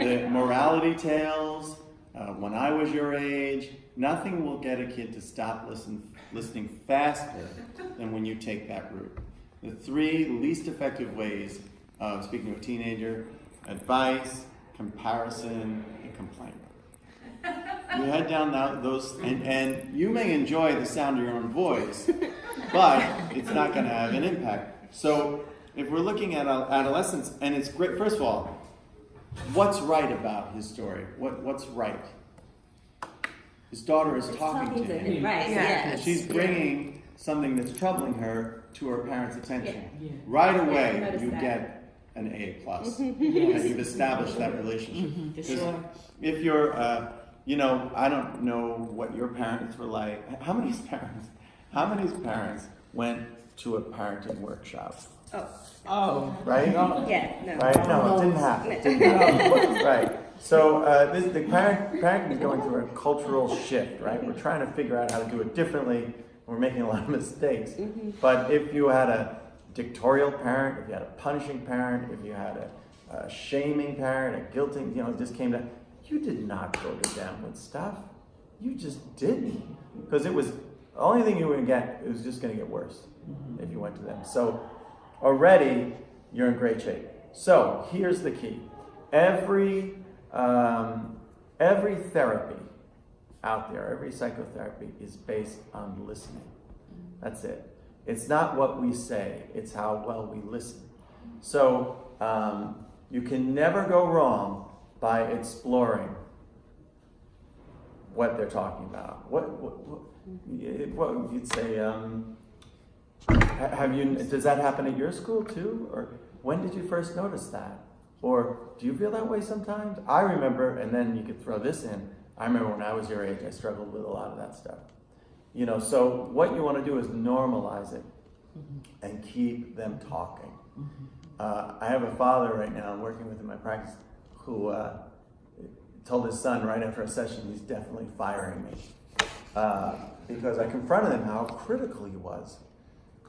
the morality tales, when I was your age, nothing will get a kid to stop listening faster than when you take that route. The three least effective ways of speaking to a teenager: advice, comparison, and complaint. You head down those, and you may enjoy the sound of your own voice, but it's not going to have an impact. So if we're looking at adolescence, and it's great, first of all, what's right about his story? What's right? His daughter is talking to him. Right, yes. And she's bringing something that's troubling her to her parents' attention. Yeah. Right away, you get an A+. And you've established that relationship. Because if you're, I don't know what your parents were like. How many parents went to a parenting workshop? Oh. Right? Yeah, no. Right? No, it didn't happen. Right. So the parenting is going through a cultural shift, right? We're trying to figure out how to do it differently. We're making a lot of mistakes. But if you had a dictatorial parent, if you had a punishing parent, if you had a shaming parent, a guilting, it just came down, you did not go to them with stuff. You just didn't. Because it was, the only thing you were going to get, it was just going to get worse if you went to them. So already, you're in great shape. So here's the key. Every therapy out there, every psychotherapy is based on listening. That's it. It's not what we say, it's how well we listen. So you can never go wrong by exploring what they're talking about. What you'd say, does that happen at your school too? Or when did you first notice that? Or do you feel that way sometimes? I remember, and then you could throw this in, I remember when I was your age, I struggled with a lot of that stuff. So what you want to do is normalize it and keep them talking. I have a father right now I'm working with in my practice who told his son right after a session he's definitely firing me because I confronted him how critical he was.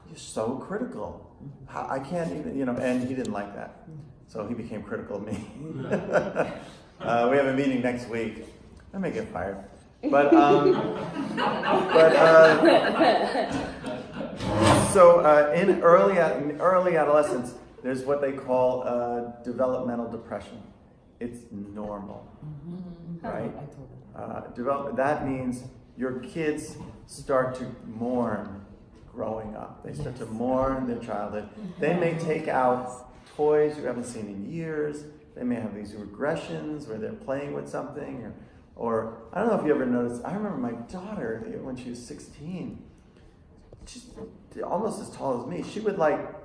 You're so critical. I can't even, and he didn't like that. So he became critical of me. We have a meeting next week. I may get fired. But in early adolescence, there's what they call developmental depression. It's normal, right? That means your kids start to mourn growing up. They start to mourn their childhood. They may take out toys you haven't seen in years. They may have these regressions where they're playing with something, or I don't know if you ever noticed, I remember my daughter, when she was 16, she's almost as tall as me. She would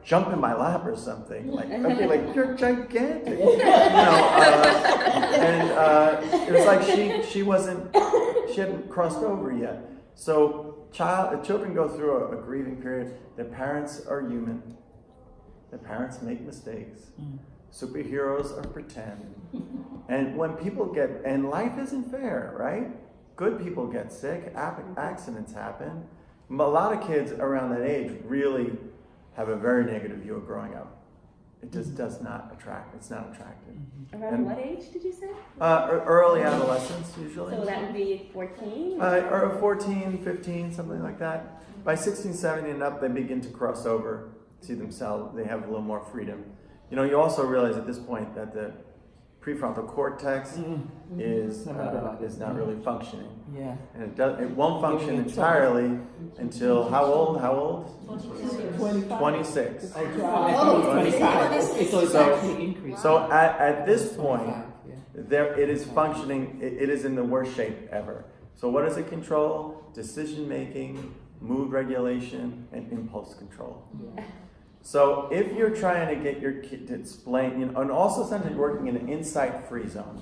jump in my lap or something. I'd be like, you're gigantic. It was like she hadn't crossed over yet. So children go through a grieving period. Their parents are human. Their parents make mistakes. Superheroes are pretend. And when people and life isn't fair, right? Good people get sick, accidents happen. A lot of kids around that age really have a very negative view of growing up. It just does not attract, it's not attractive. Around what age did you say? Early adolescence, usually. So that would be 14? Or 14, 15, something like that. By 16, 17 and up, they begin to cross over, see themselves, they have a little more freedom. You also realize at this point that the prefrontal cortex is not really functioning. Yeah. And it won't function entirely until how old? 26. Oh, 25. So it's actually increased. So at this point, it is functioning, it is in the worst shape ever. So what does it control? Decision making, mood regulation, and impulse control. Yeah. So if you're trying to get your kid to explain, and also sometimes you're working in an insight-free zone.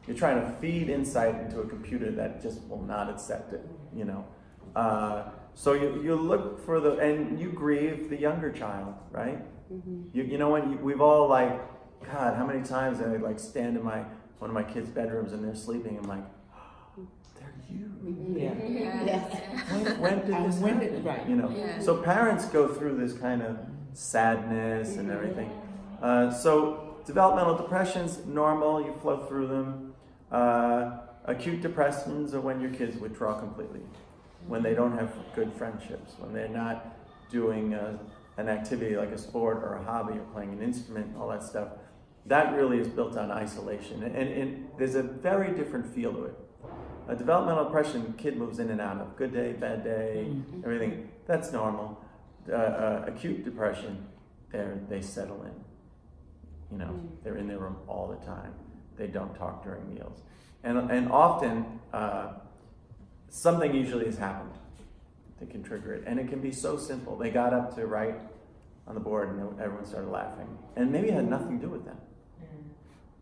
You're trying to feed insight into a computer that just will not accept it, So you look for and you grieve the younger child, right? We've all God, how many times I stand in one of my kids' bedrooms and they're sleeping, I'm like, they're you. Yeah. When did this happen? Right. So parents go through this kind of sadness and everything. So developmental depressions, normal, you flow through them. Acute depressions are when your kids withdraw completely, when they don't have good friendships, when they're not doing an activity like a sport or a hobby or playing an instrument, all that stuff. That really is built on isolation. And there's a very different feel to it. A developmental depression, kid moves in and out of good day, bad day, everything. That's normal. Acute depression, they settle in. You know, they're in their room all the time. They don't talk during meals. And often, something usually has happened that can trigger it. And it can be so simple. They got up to write on the board and everyone started laughing. And maybe it had nothing to do with them.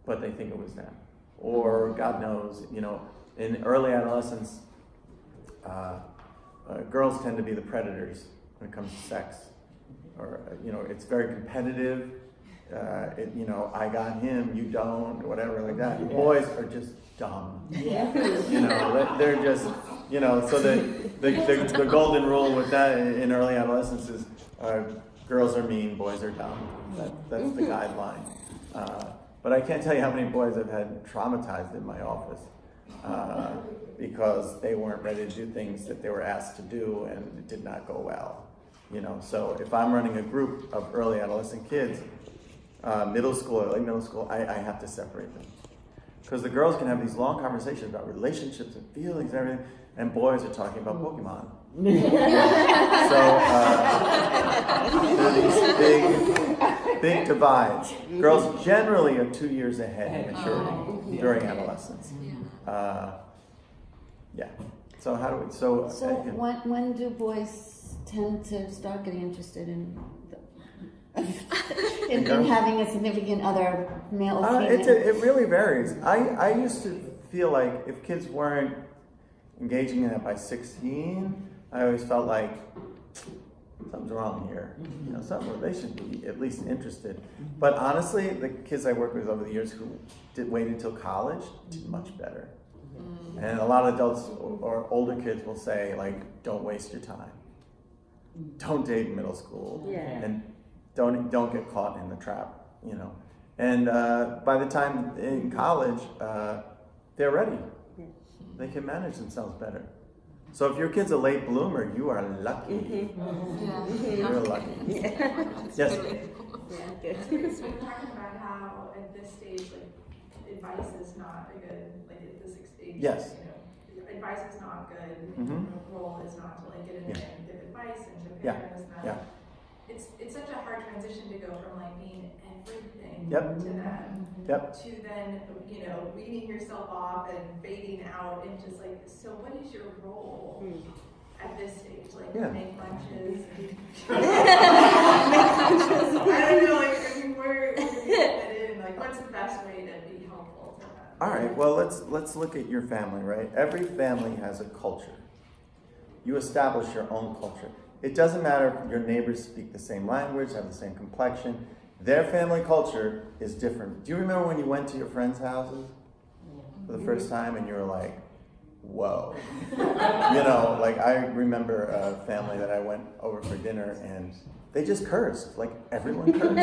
But they think it was them. Or God knows, you know, in early adolescence, girls tend to be the predators when it comes to sex. Or, you know, it's very competitive. You know, I got him, you don't, or whatever like that. Yeah. Boys are just dumb. Yeah. You know, they're just, you know, so the golden rule with that in early adolescence is girls are mean, boys are dumb. That's the guideline. But I can't tell you how many boys I've had traumatized in my office because they weren't ready to do things that they were asked to do and it did not go well. You know, so if I'm running a group of early adolescent kids, middle school, early middle school, I have to separate them. Because the girls can have these long conversations about relationships and feelings and everything, and boys are talking about Pokemon. So there are these big divides. Girls generally are 2 years ahead in maturity during adolescence. Yeah. So how do we? So when do boys tend to start getting interested in having a significant other, male or female? It really varies. I used to feel like if kids weren't engaging in it by 16, I always felt like something's wrong here. You know, they should be at least interested. But honestly, the kids I worked with over the years who waited until college did much better. And a lot of adults or older kids will say, like, don't waste your time. Don't date in middle school. Yeah. And don't get caught in the trap, you know. And by the time in college, they're ready. They can manage themselves better. So if your kid's a late bloomer, you are lucky. You're lucky. Yes? Yeah, good. So you're talking about how at this stage, like, advice is not a good, like at this stage, Yes. you know, advice is not good. Mm-hmm. The role is not to like get in there and give advice and to Yeah. parent this and that. Yeah. It's such a hard transition to go from like being everything Yep. to them Yep. to then, you know, weaning yourself off and fading out and just like, so what is your role at this stage? Like, Yeah. make lunches and I don't know, like, I mean, where you fit in, like, what's the best way to be helpful to them? All right, well, let's look at your family, right? Every family has a culture. You establish your own culture. It doesn't matter if your neighbors speak the same language, have the same complexion. Their family culture is different. Do you remember when you went to your friends' houses for the first time and you were like, whoa. You know, like I remember a family that I went over for dinner and they just cursed. Like everyone cursed.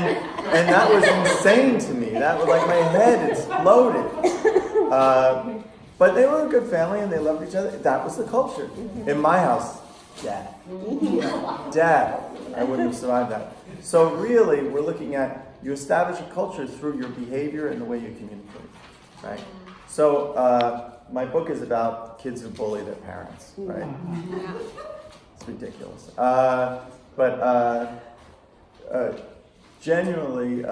And that was insane to me. That was like my head exploded. But they were a good family and they loved each other. That was the culture. In my house, death. Death. I wouldn't have survived that. So really, we're looking at, you establish a culture through your behavior and the way you communicate, right? So my book is about kids who bully their parents, right? It's ridiculous. Genuinely,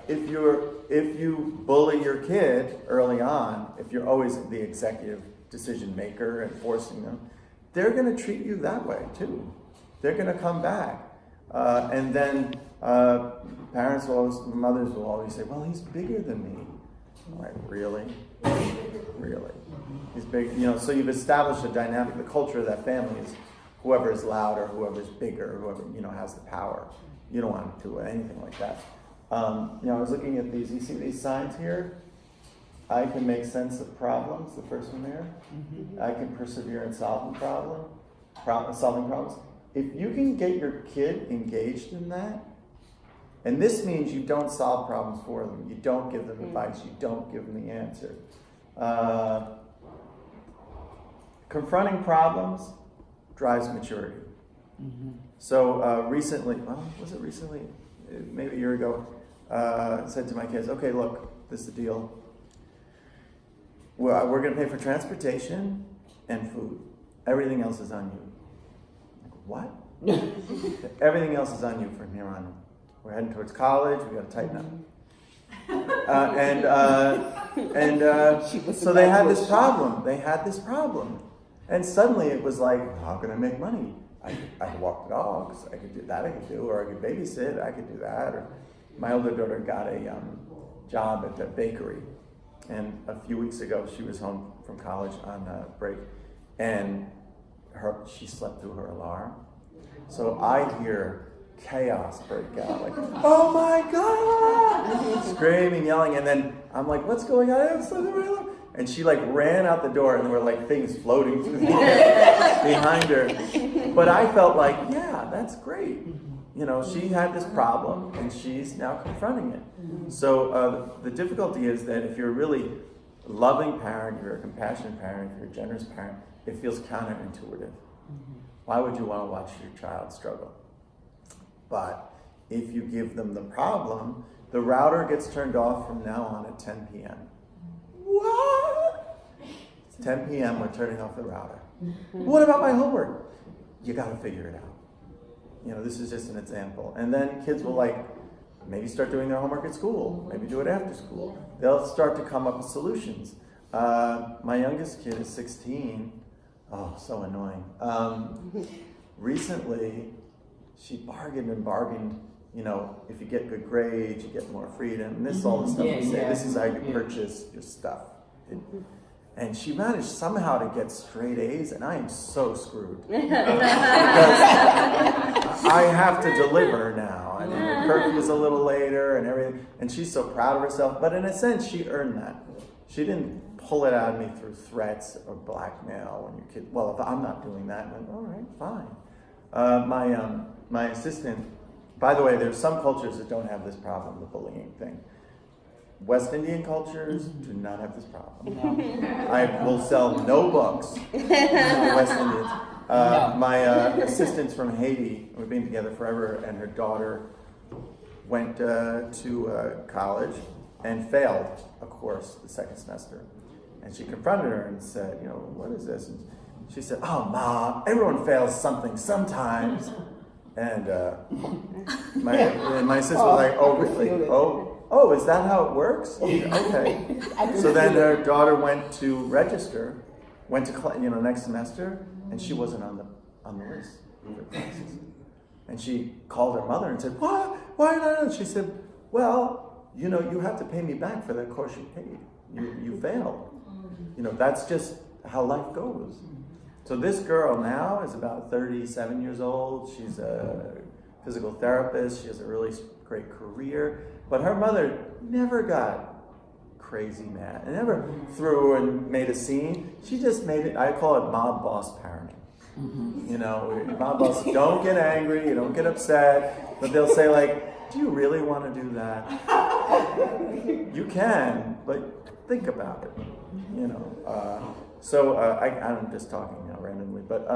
if you bully your kid early on, if you're always the executive decision maker and forcing them, they're going to treat you that way too. They're going to come back, and then mothers will always say, "Well, he's bigger than me." I'm like, really? He's big, you know. So you've established a dynamic. The culture of that family is whoever is louder, whoever is bigger, whoever has the power. You don't want to do anything like that. I was looking at these. You see these signs here? I can make sense of problems. The first one there. I can persevere in solving problems. If you can get your kid engaged in that, And this means you don't solve problems for them. You don't give them advice. You don't give them the answer. Confronting problems drives maturity. So recently, well, was it recently? Maybe a year ago, I said to my kids, okay, look, this is the deal. We're going to pay for transportation and food. Everything else is on you. Like, what? Everything else is on you from here on. We're heading towards college. We got to tighten up. So they had this problem. And suddenly it was like, how can I make money? I could walk the dogs. I could do that. Or I could babysit. I could do that. Or my older daughter got a job at the bakery, and a few weeks ago she was home from college on a break, and she slept through her alarm. So I hear chaos break out, like, oh my God, screaming, yelling, and then I'm like, what's going on? I'm sleeping through my alarm. And she like ran out the door, and there were like things floating through the air behind her. But I felt like, yeah, that's great. You know, she had this problem, and she's now confronting it. So the difficulty is that if you're a really loving parent, you're a compassionate parent, you're a generous parent, it feels counterintuitive. Why would you want to watch your child struggle? But if you give them the problem, the router gets turned off from now on at 10 p.m. What? It's 10 p.m., we're turning off the router. What about my homework? You got to figure it out. You know, this is just an example. And then kids will maybe start doing their homework at school, maybe do it after school. They'll start to come up with solutions. My youngest kid is 16. Oh, so annoying. Recently, she bargained and bargained. You know, if you get good grades, you get more freedom. And this is all the stuff we say. This is how you purchase your stuff. And she managed somehow to get straight A's, and I am so screwed. Because I have to deliver now. And the curfew's a little later and everything. And she's so proud of herself. But in a sense, she earned that. She didn't pull it out of me through threats or blackmail when your kid, well, if I'm not doing that, I'm like, all right, fine. My assistant, by the way, there's some cultures that don't have this problem, the bullying thing. West Indian cultures do not have this problem. I will sell no books to West Indians. My assistant's from Haiti. We've been together forever, and her daughter went to college and failed a course the second semester. And she confronted her and said, you know, what is this? And she said, oh, Mom, everyone fails something sometimes. And my sister was like, oh, really? Oh, is that how it works? Okay. So then her daughter went to register, went to next semester, and she wasn't on the list for classes. And she called her mother and said, what? Why not? And she said, well, you know, you have to pay me back for the course you paid. You failed. You know, that's just how life goes. So this girl now is about 37 years old. She's a physical therapist. She has a really great career. But her mother never got crazy mad. And never threw and made a scene. She just made it, I call it mob boss parenting. You know, mob boss, don't get angry, you don't get upset. But they'll say like, do you really want to do that? You can, but think about it. You know, I'm just talking now randomly, but